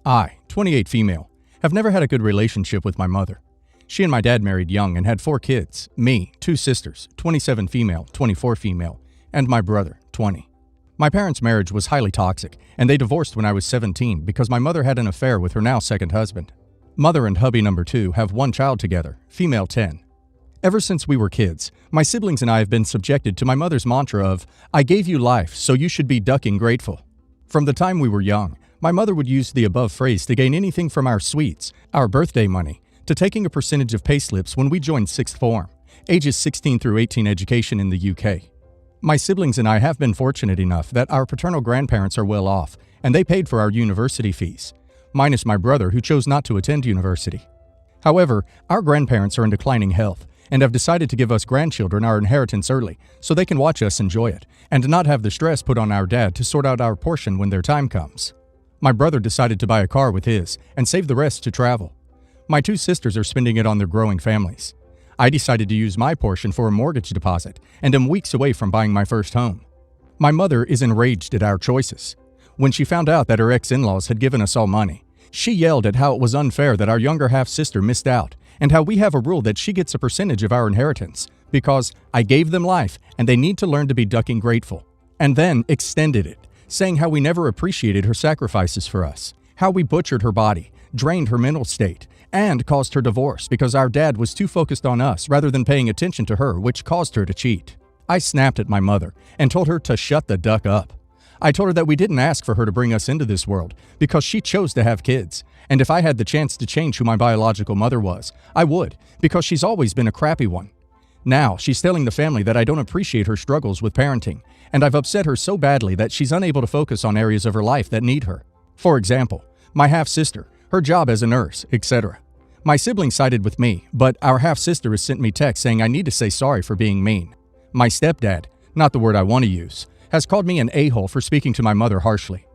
I, 28 female, have never had a good relationship with my mother. She and my dad married young and had 4 kids, me, 2 sisters, 27 female, 24 female, and my brother, 20. My parents' marriage was highly toxic, and they divorced when I was 17 because my mother had an affair with her now second husband. Mother and hubby number 2 have 1 child together, female 10. Ever since we were kids, my siblings and I have been subjected to my mother's mantra of, "I gave you life, so you should be ducking grateful." From the time we were young, my mother would use the above phrase to gain anything from our sweets, our birthday money, to taking a percentage of payslips when we joined 6th form, ages 16 through 18 education in the UK. My siblings and I have been fortunate enough that our paternal grandparents are well off, and they paid for our university fees, minus my brother who chose not to attend university. However, our grandparents are in declining health, and have decided to give us grandchildren our inheritance early so they can watch us enjoy it, and not have the stress put on our dad to sort out our portion when their time comes. My brother decided to buy a car with his, and save the rest to travel. My 2 sisters are spending it on their growing families. I decided to use my portion for a mortgage deposit, and am weeks away from buying my first home. My mother is enraged at our choices. When she found out that her ex-in-laws had given us all money, she yelled at how it was unfair that our younger half-sister missed out, and how we have a rule that she gets a percentage of our inheritance, because I gave them life and they need to learn to be ducking grateful. And then extended it, saying how we never appreciated her sacrifices for us, how we butchered her body, drained her mental state, and caused her divorce because our dad was too focused on us rather than paying attention to her, which caused her to cheat. I snapped at my mother and told her to shut the duck up. I told her that we didn't ask for her to bring us into this world because she chose to have kids, and if I had the chance to change who my biological mother was, I would, because she's always been a crappy one. Now, she's telling the family that I don't appreciate her struggles with parenting, and I've upset her so badly that she's unable to focus on areas of her life that need her. For example, my half-sister, her job as a nurse, etc. My siblings sided with me, but our half-sister has sent me texts saying I need to say sorry for being mean. My stepdad, not the word I want to use, has called me an a-hole for speaking to my mother harshly.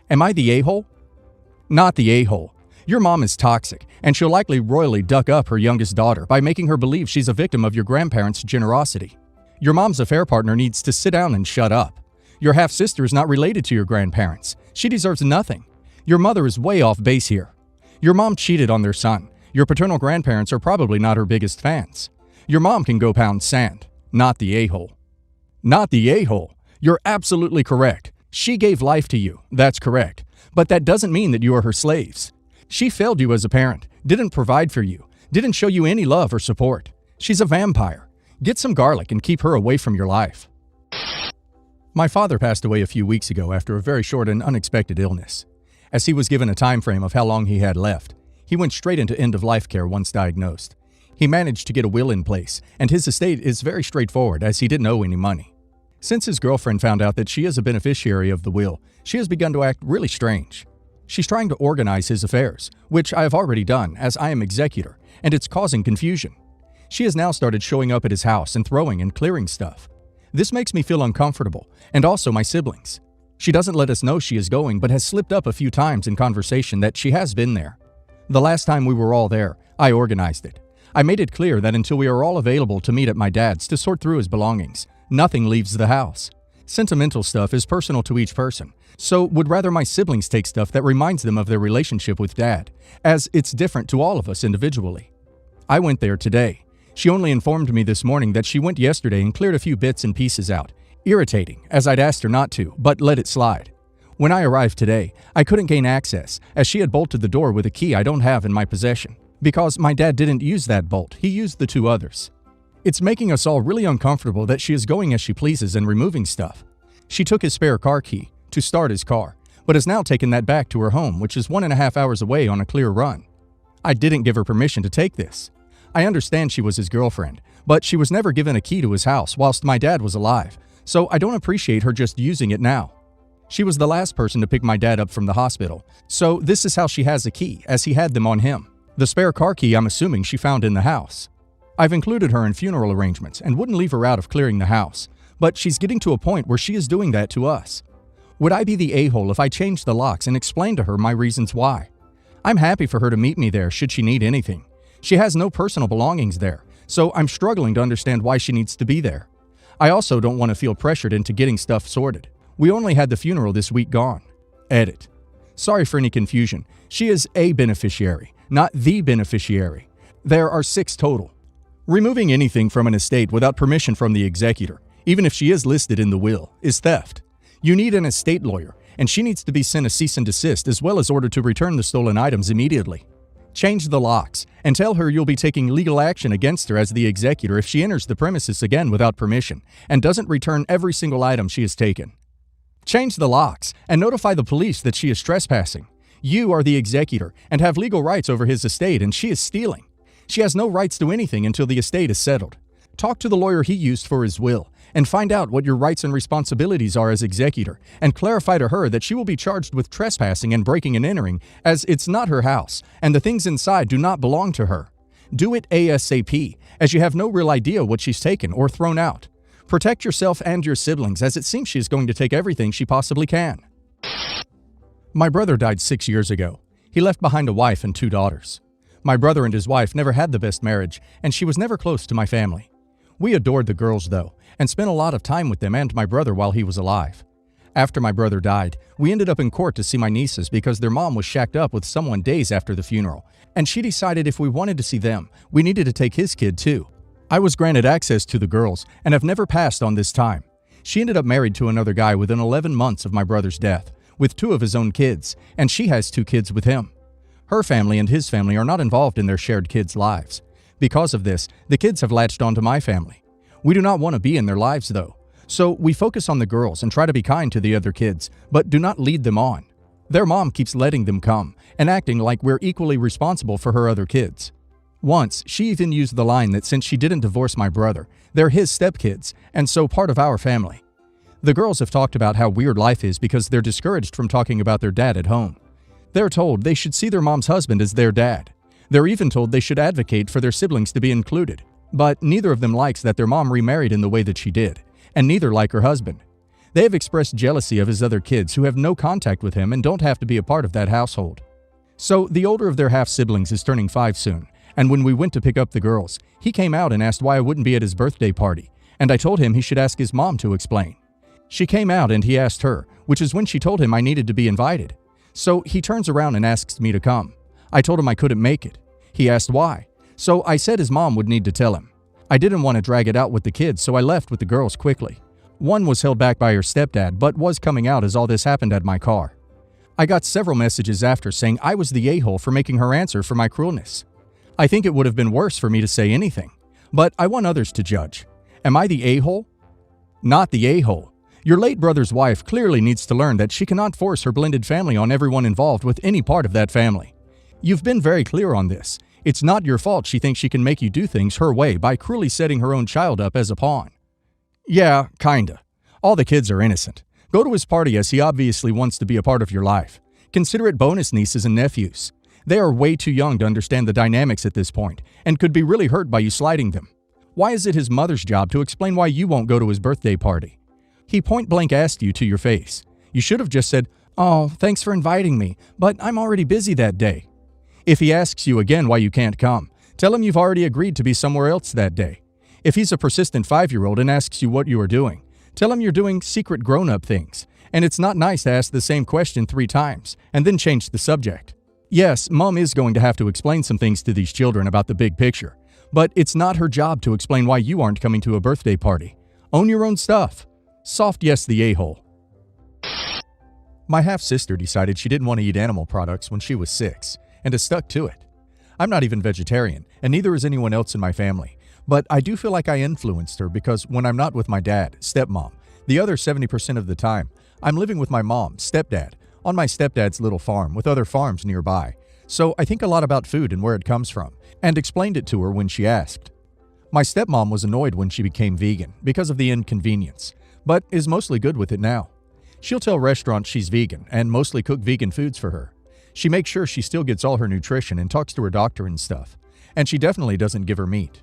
Am I the a-hole? Not the a-hole. Your mom is toxic, and she'll likely royally duck up her youngest daughter by making her believe she's a victim of your grandparents' generosity. Your mom's affair partner needs to sit down and shut up. Your half-sister is not related to your grandparents. She deserves nothing. Your mother is way off base here. Your mom cheated on their son. Your paternal grandparents are probably not her biggest fans. Your mom can go pound sand. Not the a-hole. Not the a-hole. You're absolutely correct. She gave life to you. That's correct. But that doesn't mean that you are her slaves. She failed you as a parent, didn't provide for you, didn't show you any love or support. She's a vampire. Get some garlic and keep her away from your life. My father passed away a few weeks ago after a very short and unexpected illness. As he was given a time frame of how long he had left, he went straight into end-of-life care once diagnosed. He managed to get a will in place, and his estate is very straightforward as he didn't owe any money. Since his girlfriend found out that she is a beneficiary of the will, she has begun to act really strange. She's trying to organize his affairs, which I have already done as I am executor, and it's causing confusion. She has now started showing up at his house and throwing and clearing stuff. This makes me feel uncomfortable, and also my siblings. She doesn't let us know she is going, but has slipped up a few times in conversation that she has been there. The last time we were all there, I organized it. I made it clear that until we are all available to meet at my dad's to sort through his belongings, nothing leaves the house. Sentimental stuff is personal to each person, so would rather my siblings take stuff that reminds them of their relationship with dad, as it's different to all of us individually. I went there today. She only informed me this morning that she went yesterday and cleared a few bits and pieces out. Irritating, as I'd asked her not to, but let it slide. When I arrived today, I couldn't gain access, as she had bolted the door with a key I don't have in my possession. Because my dad didn't use that bolt, he used the 2 others. It's making us all really uncomfortable that she is going as she pleases and removing stuff. She took his spare car key to start his car, but has now taken that back to her home, which is 1.5 hours away on a clear run. I didn't give her permission to take this. I understand she was his girlfriend, but she was never given a key to his house whilst my dad was alive, so I don't appreciate her just using it now. She was the last person to pick my dad up from the hospital, so this is how she has a key, as he had them on him. The spare car key I'm assuming she found in the house. I've included her in funeral arrangements and wouldn't leave her out of clearing the house, but she's getting to a point where she is doing that to us. Would I be the a-hole if I changed the locks and explained to her my reasons why? I'm happy for her to meet me there should she need anything. She has no personal belongings there, so I'm struggling to understand why she needs to be there. I also don't want to feel pressured into getting stuff sorted. We only had the funeral this week gone. Edit. Sorry for any confusion. She is a beneficiary, not the beneficiary. There are 6 total. Removing anything from an estate without permission from the executor, even if she is listed in the will, is theft. You need an estate lawyer, and she needs to be sent a cease and desist as well as ordered to return the stolen items immediately. Change the locks, and tell her you'll be taking legal action against her as the executor if she enters the premises again without permission and doesn't return every single item she has taken. Change the locks, and notify the police that she is trespassing. You are the executor and have legal rights over his estate, and she is stealing. She has no rights to anything until the estate is settled. Talk to the lawyer he used for his will and find out what your rights and responsibilities are as executor, and clarify to her that she will be charged with trespassing and breaking and entering, as it's not her house and the things inside do not belong to her. Do it ASAP, as you have no real idea what she's taken or thrown out. Protect yourself and your siblings, as it seems she is going to take everything she possibly can. My brother died 6 years ago. He left behind a wife and 2 daughters. My brother and his wife never had the best marriage, and she was never close to my family. We adored the girls, though, and spent a lot of time with them and my brother while he was alive. After my brother died, we ended up in court to see my nieces because their mom was shacked up with someone days after the funeral, and she decided if we wanted to see them, we needed to take his kid too. I was granted access to the girls and have never passed on this time. She ended up married to another guy within 11 months of my brother's death, with 2 of his own kids, and she has 2 kids with him. Her family and his family are not involved in their shared kids' lives. Because of this, the kids have latched onto my family. We do not want to be in their lives, though. So we focus on the girls and try to be kind to the other kids, but do not lead them on. Their mom keeps letting them come and acting like we're equally responsible for her other kids. Once, she even used the line that since she didn't divorce my brother, they're his stepkids, and so part of our family. The girls have talked about how weird life is because they're discouraged from talking about their dad at home. They're told they should see their mom's husband as their dad. They're even told they should advocate for their siblings to be included. But neither of them likes that their mom remarried in the way that she did, and neither like her husband. They have expressed jealousy of his other kids who have no contact with him and don't have to be a part of that household. So the older of their half-siblings is turning 5 soon, and when we went to pick up the girls, he came out and asked why I wouldn't be at his birthday party, and I told him he should ask his mom to explain. She came out and he asked her, which is when she told him I needed to be invited. So he turns around and asks me to come. I told him I couldn't make it. He asked why. So I said his mom would need to tell him. I didn't want to drag it out with the kids, so I left with the girls quickly. One was held back by her stepdad, but was coming out as all this happened at my car. I got several messages after saying I was the a-hole for making her answer for my cruelness. I think it would have been worse for me to say anything, but I want others to judge. Am I the a-hole? Not the a-hole. Your late brother's wife clearly needs to learn that she cannot force her blended family on everyone involved with any part of that family. You've been very clear on this. It's not your fault she thinks she can make you do things her way by cruelly setting her own child up as a pawn. Yeah, kinda. All the kids are innocent. Go to his party as he obviously wants to be a part of your life. Consider it bonus nieces and nephews. They are way too young to understand the dynamics at this point and could be really hurt by you slighting them. Why is it his mother's job to explain why you won't go to his birthday party? He point-blank asked you to your face. You should have just said, "Oh, thanks for inviting me, but I'm already busy that day." If he asks you again why you can't come, tell him you've already agreed to be somewhere else that day. If he's a persistent 5-year-old and asks you what you are doing, tell him you're doing secret grown-up things, and it's not nice to ask the same question 3 times and then change the subject. Yes, Mom is going to have to explain some things to these children about the big picture, but it's not her job to explain why you aren't coming to a birthday party. Own your own stuff. Soft yes the a-hole. My half-sister decided she didn't want to eat animal products when she was 6, and has stuck to it. I'm not even vegetarian, and neither is anyone else in my family, but I do feel like I influenced her because when I'm not with my dad, stepmom, the other 70% of the time, I'm living with my mom, stepdad, on my stepdad's little farm with other farms nearby. So I think a lot about food and where it comes from, and explained it to her when she asked. My stepmom was annoyed when she became vegan because of the inconvenience, but is mostly good with it now. She'll tell restaurants she's vegan and mostly cook vegan foods for her. She makes sure she still gets all her nutrition and talks to her doctor and stuff, and she definitely doesn't give her meat.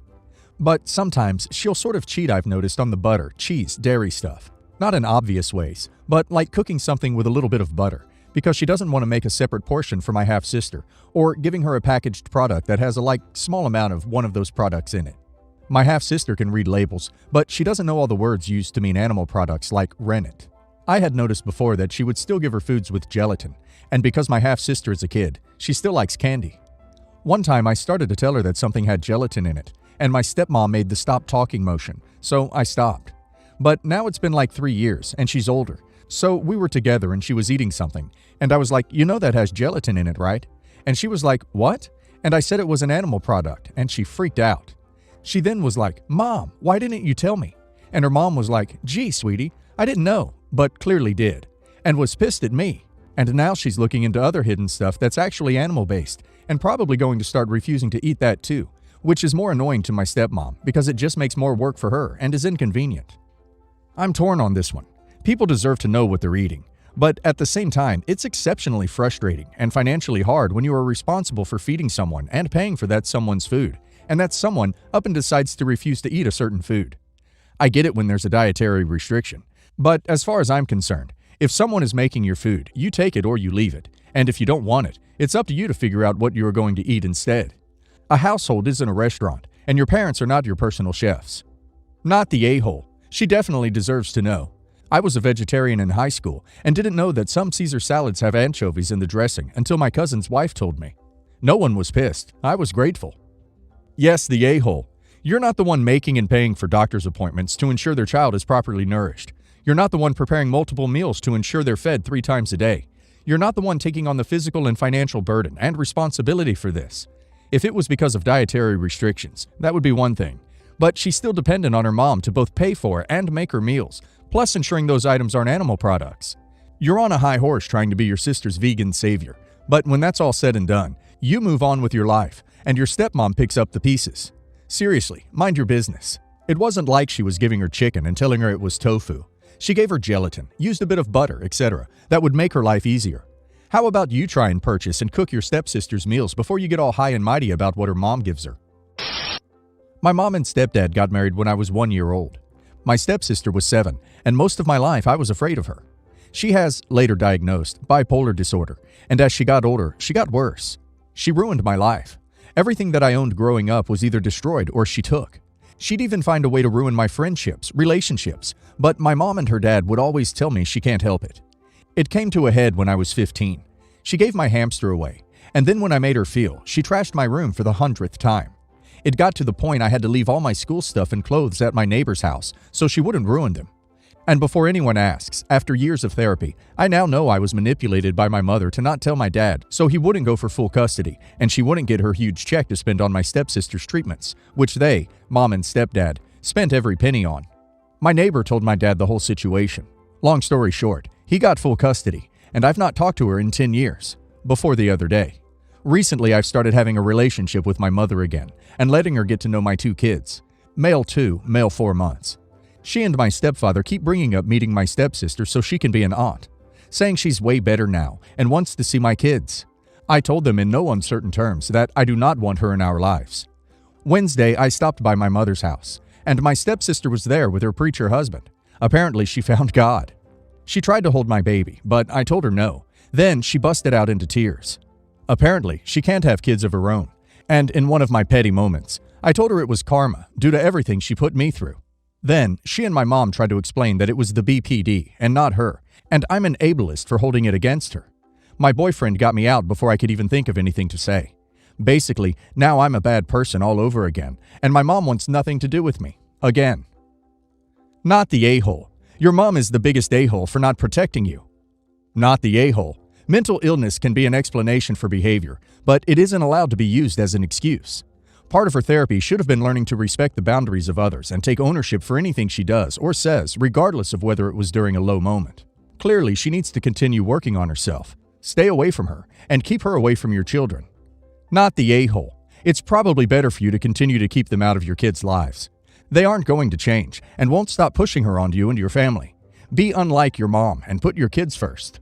But sometimes she'll sort of cheat, I've noticed, on the butter, cheese, dairy stuff. Not in obvious ways, but like cooking something with a little bit of butter, because she doesn't want to make a separate portion for my half-sister, or giving her a packaged product that has a small amount of one of those products in it. My half-sister can read labels, but she doesn't know all the words used to mean animal products like rennet. I had noticed before that she would still give her foods with gelatin, and because my half-sister is a kid, she still likes candy. One time I started to tell her that something had gelatin in it, and my stepmom made the stop talking motion, so I stopped. But now it's been like 3 years, and she's older, so we were together and she was eating something, and I was like, "You know that has gelatin in it, right?" And she was like, "What?" And I said it was an animal product, and she freaked out. She then was like, "Mom, why didn't you tell me?" And her mom was like, "Gee, sweetie, I didn't know," but clearly did, and was pissed at me. And now she's looking into other hidden stuff that's actually animal-based, and probably going to start refusing to eat that too, which is more annoying to my stepmom because it just makes more work for her and is inconvenient. I'm torn on this one. People deserve to know what they're eating, but at the same time, it's exceptionally frustrating and financially hard when you are responsible for feeding someone and paying for that someone's food, and that someone up and decides to refuse to eat a certain food. I get it when there's a dietary restriction, but as far as I'm concerned, if someone is making your food, you take it or you leave it, and if you don't want it, it's up to you to figure out what you are going to eat instead. A household isn't a restaurant, and your parents are not your personal chefs. Not the a-hole. She definitely deserves to know. I was a vegetarian in high school and didn't know that some Caesar salads have anchovies in the dressing until my cousin's wife told me. No one was pissed. I was grateful. Yes, the a-hole. You're not the one making and paying for doctor's appointments to ensure their child is properly nourished. You're not the one preparing multiple meals to ensure they're fed 3 times a day. You're not the one taking on the physical and financial burden and responsibility for this. If it was because of dietary restrictions, that would be one thing. But she's still dependent on her mom to both pay for and make her meals, plus ensuring those items aren't animal products. You're on a high horse trying to be your sister's vegan savior, but when that's all said and done, you move on with your life, and your stepmom picks up the pieces. Seriously, mind your business. It wasn't like she was giving her chicken and telling her it was tofu. She gave her gelatin, used a bit of butter, etc. That would make her life easier. How about you try and purchase and cook your stepsister's meals before you get all high and mighty about what her mom gives her? My mom and stepdad got married when I was 1 year old. My stepsister was 7, and most of my life I was afraid of her. She has, later diagnosed, bipolar disorder, and as she got older, she got worse. She ruined my life. Everything that I owned growing up was either destroyed or she took. She'd even find a way to ruin my friendships, relationships, but my mom and her dad would always tell me she can't help it. It came to a head when I was 15. She gave my hamster away, and then when I made her feel, she trashed my room for the 100th time. It got to the point I had to leave all my school stuff and clothes at my neighbor's house so she wouldn't ruin them. And before anyone asks, after years of therapy, I now know I was manipulated by my mother to not tell my dad so he wouldn't go for full custody and she wouldn't get her huge check to spend on my stepsister's treatments, which they, mom and stepdad, spent every penny on. My neighbor told my dad the whole situation. Long story short, he got full custody, and I've not talked to her in 10 years, before the other day. Recently, I've started having a relationship with my mother again and letting her get to know my 2 kids, male 2, male 4 months. She and my stepfather keep bringing up meeting my stepsister so she can be an aunt, saying she's way better now and wants to see my kids. I told them in no uncertain terms that I do not want her in our lives. Wednesday, I stopped by my mother's house, and my stepsister was there with her preacher husband. Apparently, she found God. She tried to hold my baby, but I told her no. Then she busted out into tears. Apparently, she can't have kids of her own, and in one of my petty moments, I told her it was karma due to everything she put me through. Then, she and my mom tried to explain that it was the BPD and not her, and I'm an ableist for holding it against her. My boyfriend got me out before I could even think of anything to say. Basically, now I'm a bad person all over again, and my mom wants nothing to do with me. Again. Not the a-hole. Your mom is the biggest a-hole for not protecting you. Not the a-hole. Mental illness can be an explanation for behavior, but it isn't allowed to be used as an excuse. Part of her therapy should have been learning to respect the boundaries of others and take ownership for anything she does or says, regardless of whether it was during a low moment. Clearly, she needs to continue working on herself. Stay away from her, and keep her away from your children. Not the a-hole. It's probably better for you to continue to keep them out of your kids' lives. They aren't going to change, and won't stop pushing her onto you and your family. Be unlike your mom, and put your kids first.